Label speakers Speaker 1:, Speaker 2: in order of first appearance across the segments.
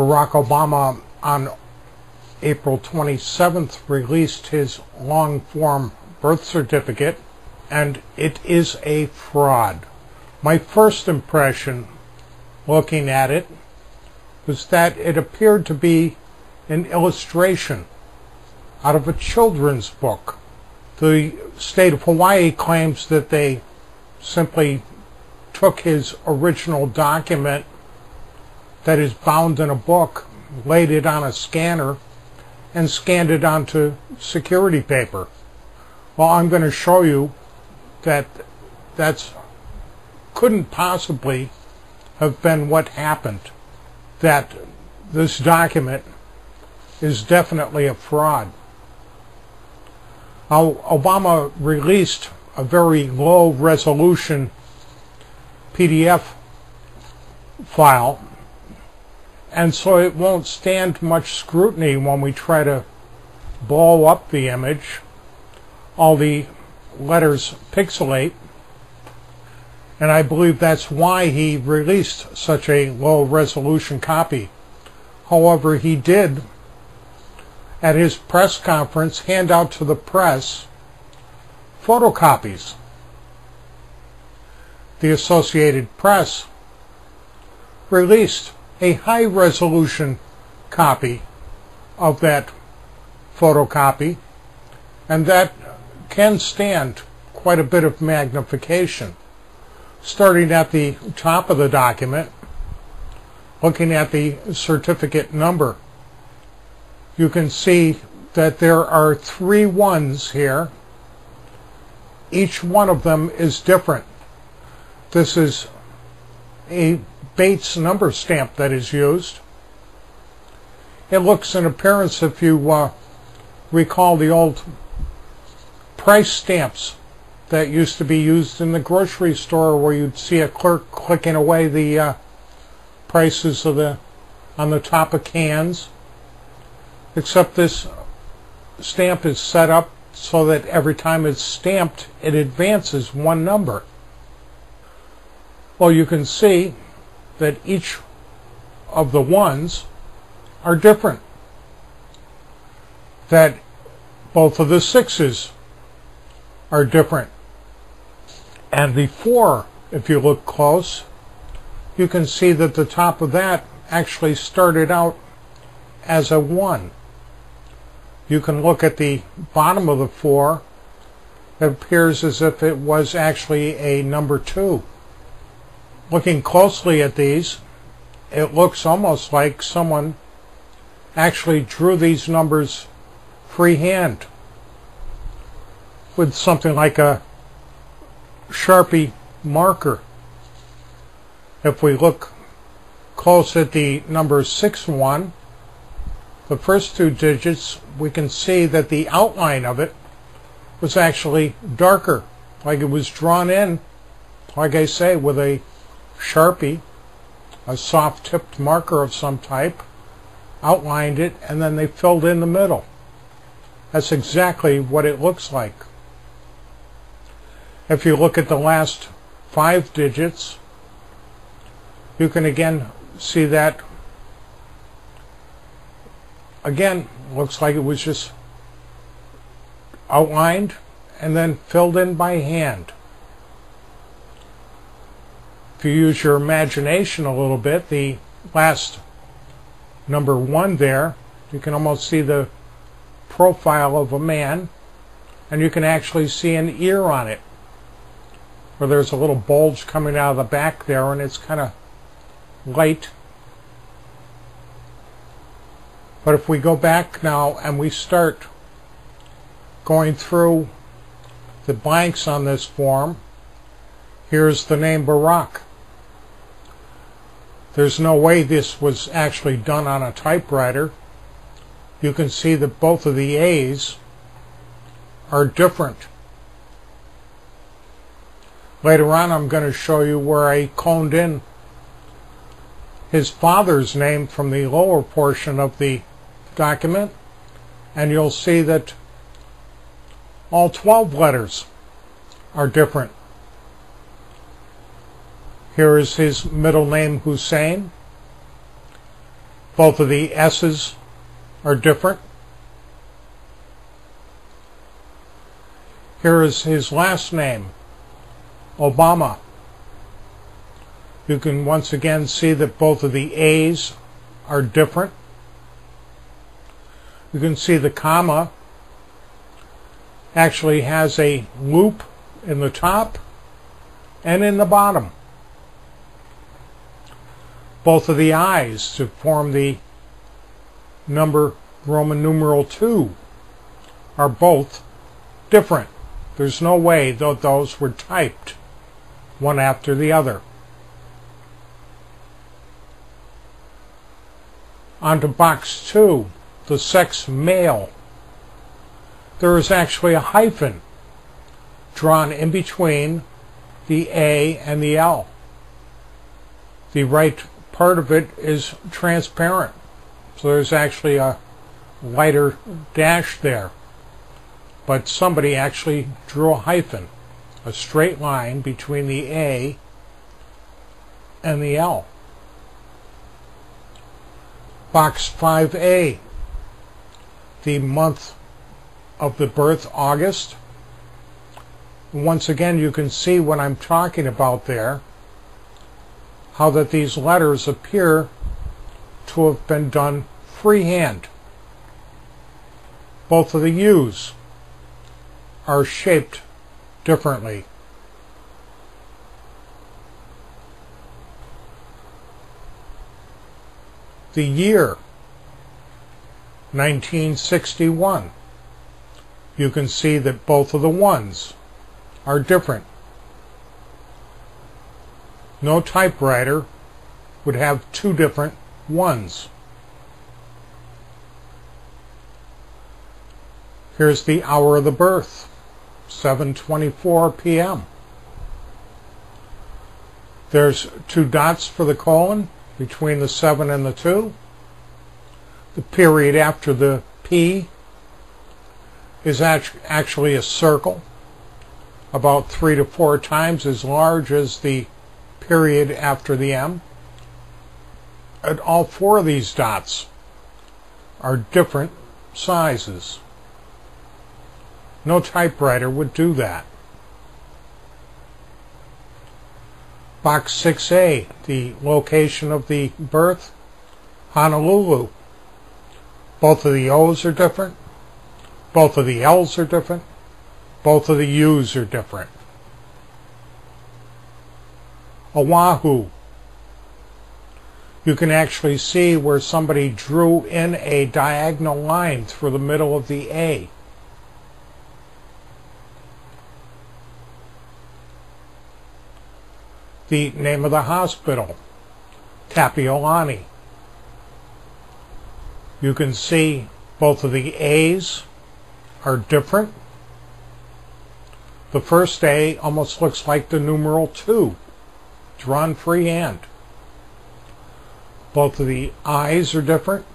Speaker 1: Barack Obama on April 27th released his long-form birth certificate, and it is a fraud. My first impression looking at it was that it appeared to be an illustration out of a children's book. The state of Hawaii claims that they simply took his original document that is bound in a book, laid it on a scanner, and scanned it onto security paper. Well, I'm going to show you that couldn't possibly have been what happened, that this document is definitely a fraud. Now, Obama released a very low resolution PDF file, and so it won't stand much scrutiny when we try to blow up the image. All the letters pixelate, and I believe that's why he released such a low resolution copy. However, he did, at his press conference, hand out to the press photocopies. The Associated Press released a high resolution copy of that photocopy, and that can stand quite a bit of magnification. Starting at the top of the document, looking at the certificate number, you can see that there are 3 ones here. Each one of them is different. This is a Bates number stamp that is used. It looks in appearance, if you recall the old price stamps that used to be used in the grocery store, where you'd see a clerk clicking away the prices of on the top of cans, except this stamp is set up so that every time it's stamped, it advances 1 number. Well, you can see that each of the ones are different, that both of the 6s are different, and the 4, if you look close, you can see that the top of that actually started out as a 1. You can look at the bottom of the 4. It appears as if it was actually a number 2. Looking closely at these, it looks almost like someone actually drew these numbers freehand with something like a Sharpie marker. If we look close at the number 6-1, the first 2 digits, we can see that the outline of it was actually darker, like it was drawn in, like I say, with a Sharpie, a soft-tipped marker of some type, outlined it, and then they filled in the middle. That's exactly what it looks like. If you look at the last 5 digits, you can again see that, again, looks like it was just outlined and then filled in by hand. If you use your imagination a little bit, the last number 1 there, you can almost see the profile of a man, and you can actually see an ear on it, where there's a little bulge coming out of the back there, and it's kind of light. But if we go back now and we start going through the blanks on this form, here's the name Barack. There's no way this was actually done on a typewriter. You can see that both of the A's are different. Later on, I'm going to show you where I coned in his father's name from the lower portion of the document, and you'll see that all 12 letters are different. Here is his middle name, Hussein. Both of the S's are different. Here is his last name, Obama. You can once again see that both of the A's are different. You can see the comma actually has a loop in the top and in the bottom. Both of the I's to form the number Roman numeral 2 are both different. There's no way that those were typed one after the other. On to box 2, the sex male. There is actually a hyphen drawn in between the A and the L. The right part of it is transparent, so there's actually a lighter dash there. But somebody actually drew a hyphen, a straight line between the A and the L. Box 5A, the month of the birth, August. Once again, you can see what I'm talking about there, how that these letters appear to have been done freehand. Both of the U's are shaped differently. The year, 1961. You can see that both of the ones are different. No typewriter would have two different ones. Here's the hour of the birth, 7:24 p.m. There's two dots for the colon between the 7 and the 2. The period after the P is actually a circle, about 3 to 4 times as large as the period after the M. And all 4 of these dots are different sizes. No typewriter would do that. Box 6A, the location of the birth, Honolulu. Both of the O's are different. Both of the L's are different. Both of the U's are different. Oahu. You can actually see where somebody drew in a diagonal line through the middle of the A. The name of the hospital, Kapiolani. You can see both of the A's are different. The first A almost looks like the numeral 2, drawn freehand. Both of the I's are different.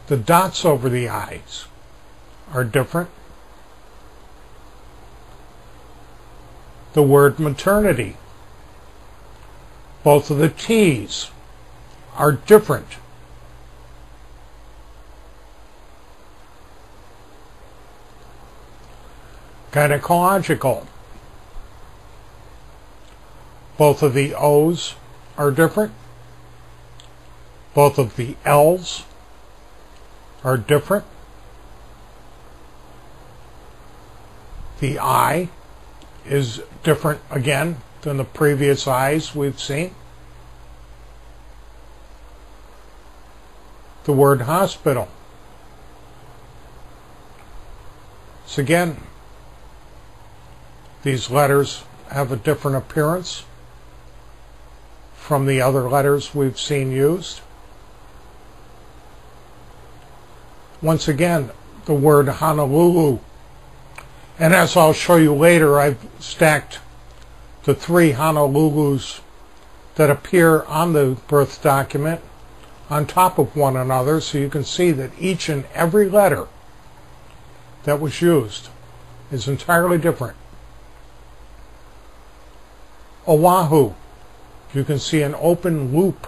Speaker 1: The dots over the I's are different. The word maternity. Both of the T's are different. Gynecological. Both of the O's are different. Both of the L's are different. The I is different again than the previous I's we've seen. The word hospital. So again, these letters have a different appearance from the other letters we've seen used. Once again, the word Honolulu. And as I'll show you later, I've stacked the 3 Honolulus that appear on the birth document on top of one another, so you can see that each and every letter that was used is entirely different. Oahu. You can see an open loop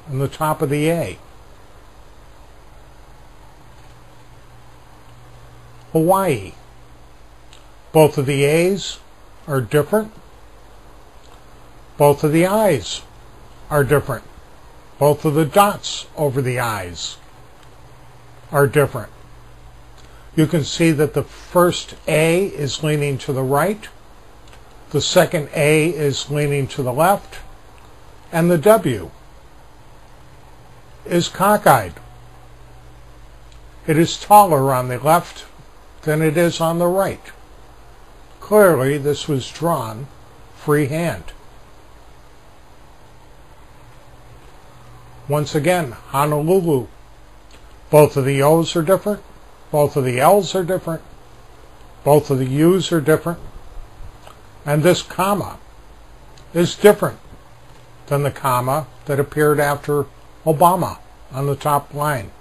Speaker 1: on the top of the A. Hawaii. Both of the A's are different. Both of the I's are different. Both of the dots over the I's are different. You can see that the first A is leaning to the right, the second A is leaning to the left, and the W is cockeyed. It is taller on the left than it is on the right. Clearly, this was drawn freehand. Once again, Honolulu. Both of the O's are different. Both of the L's are different. Both of the U's are different. And this comma is different than the comma that appeared after Obama on the top line.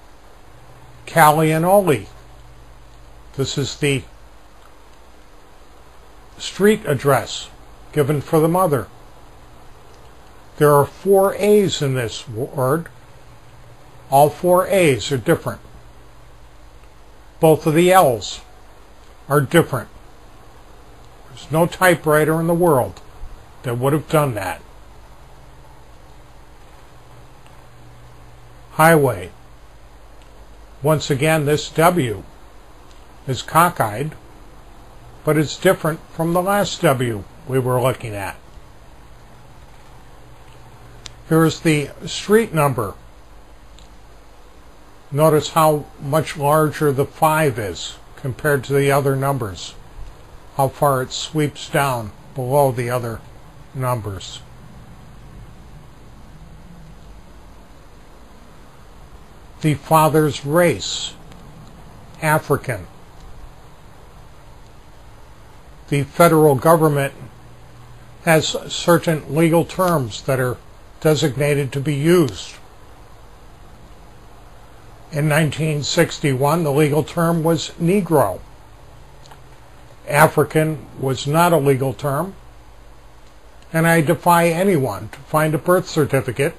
Speaker 1: Callie and Oli. This is the street address given for the mother. There are 4 A's in this word. All 4 A's are different. Both of the L's are different. There's no typewriter in the world that would have done that. Highway. Once again, this W is cockeyed, but it's different from the last W we were looking at. Here's the street number. Notice how much larger the 5 is compared to the other numbers. How far it sweeps down below the other numbers. The father's race, African. The federal government has certain legal terms that are designated to be used. In 1961, the legal term was Negro. African was not a legal term, and I defy anyone to find a birth certificate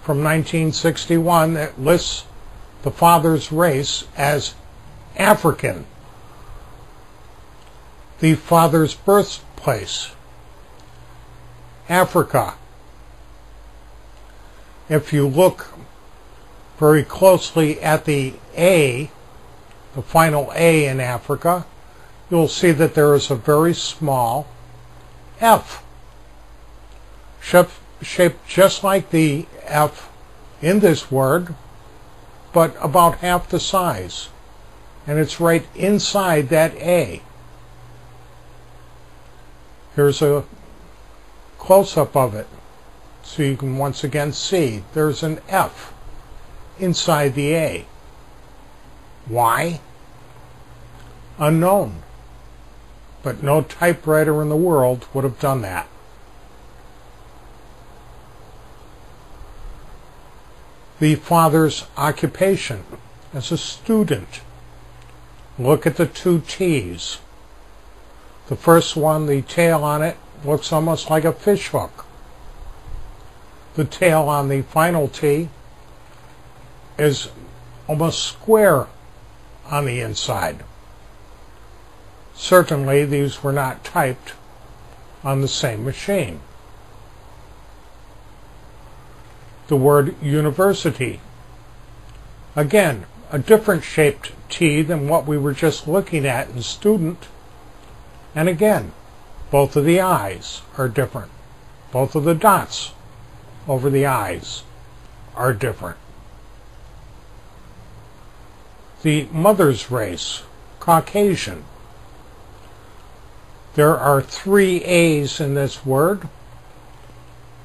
Speaker 1: from 1961 that lists the father's race as African. The father's birthplace, Africa. If you look very closely at the A, the final A in Africa, you'll see that there is a very small F, shaped just like the F in this word, but about half the size. And it's right inside that A. Here's a close-up of it, so you can once again see there's an F inside the A. Why? Unknown. But no typewriter in the world would have done that. The father's occupation as a student. Look at the 2 T's. The first one, the tail on it, looks almost like a fish hook. The tail on the final T is almost square on the inside. Certainly these were not typed on the same machine. The word university. Again, a different shaped T than what we were just looking at in student. And again, both of the I's are different. Both of the dots over the I's are different. The mother's race, Caucasian. There are 3 A's in this word,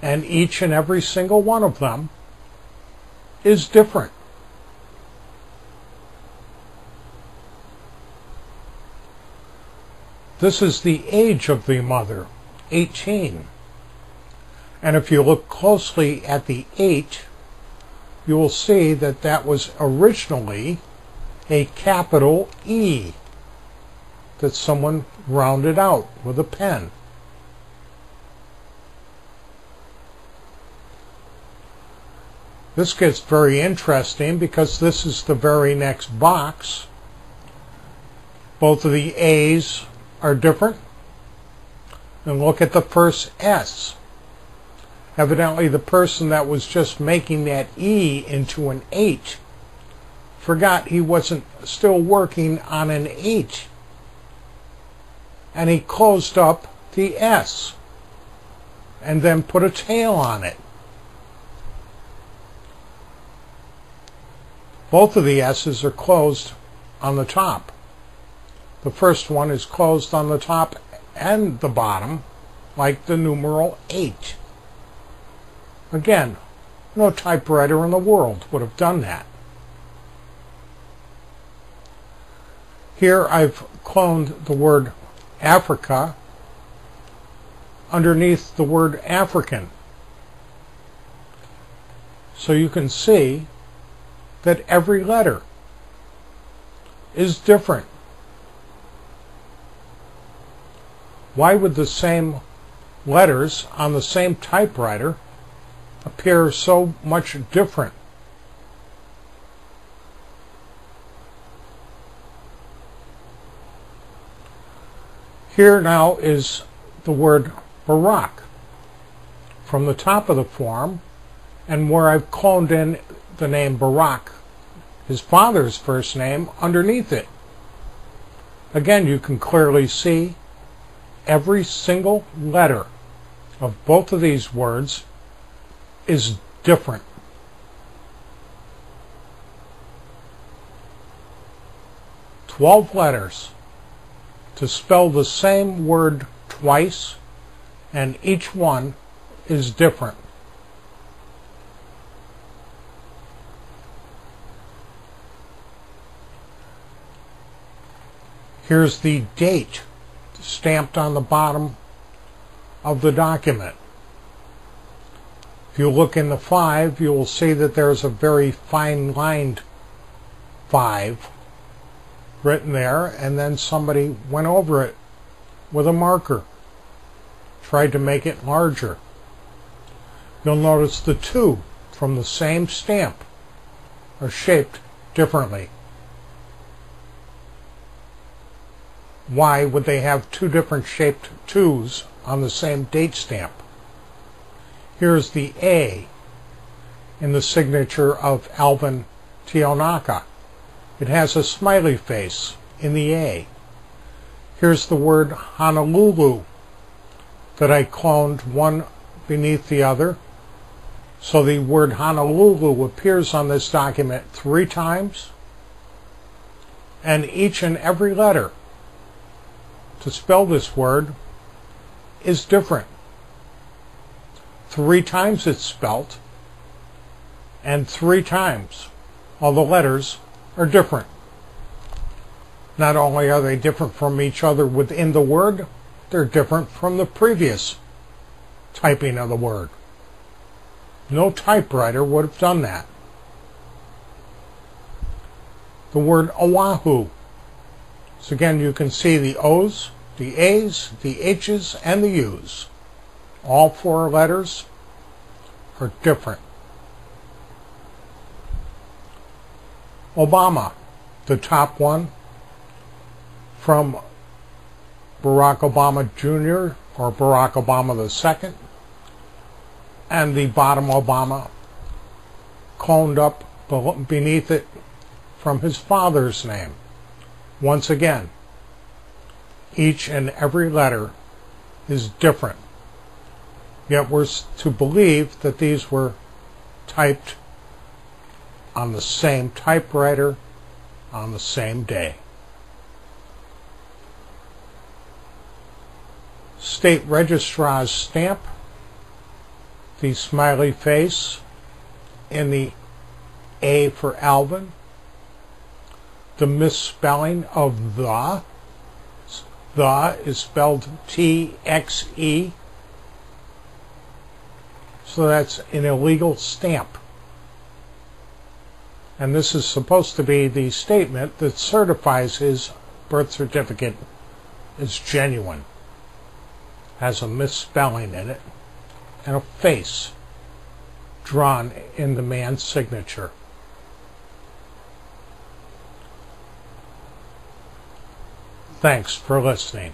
Speaker 1: and each and every single one of them is different. This is the age of the mother, 18. And if you look closely at the 8, you will see that that was originally a capital E that someone rounded out with a pen. This gets very interesting because this is the very next box. Both of the A's are different. And look at the first S. Evidently the person that was just making that E into an H forgot he wasn't still working on an H. And he closed up the S and then put a tail on it. Both of the S's are closed on the top. The first one is closed on the top and the bottom, like the numeral H. Again, no typewriter in the world would have done that. Here I've cloned the word Africa underneath the word African. So you can see that every letter is different. Why would the same letters on the same typewriter appear so much different? Here now is the word Barack from the top of the form, and where I've cloned in the name Barack, his father's first name, underneath it. Again, you can clearly see every single letter of both of these words is different. "12 letters to spell the same word twice, and each one is different. Here's the date stamped on the bottom of the document. If you look in the 5, you will see that there's a very fine-lined 5 written there, and then somebody went over it with a marker, tried to make it larger. You'll notice the 2 from the same stamp are shaped differently. Why would they have 2 different shaped 2s on the same date stamp? Here's the A in the signature of Alvin Tionaka. It has a smiley face in the A. Here's the word Honolulu that I cloned one beneath the other. So the word Honolulu appears on this document 3 times, and each and every letter to spell this word is different. 3 times it's spelt, and 3 times all the letters are different. Not only are they different from each other within the word, they're different from the previous typing of the word. No typewriter would have done that. The word Oahu. So again, you can see the O's, the A's, the H's, and the U's. All 4 letters are different. Obama, the top one from Barack Obama Jr. or Barack Obama II, and the bottom Obama cloned up beneath it from his father's name. Once again, each and every letter is different. Yet we're to believe that these were typed on the same typewriter on the same day. State Registrar's stamp, the smiley face in the A for Alvin, the misspelling of the is spelled T-X-E, so that's an illegal stamp. And this is supposed to be the statement that certifies his birth certificate is genuine. Has a misspelling in it and a face drawn in the man's signature. Thanks for listening.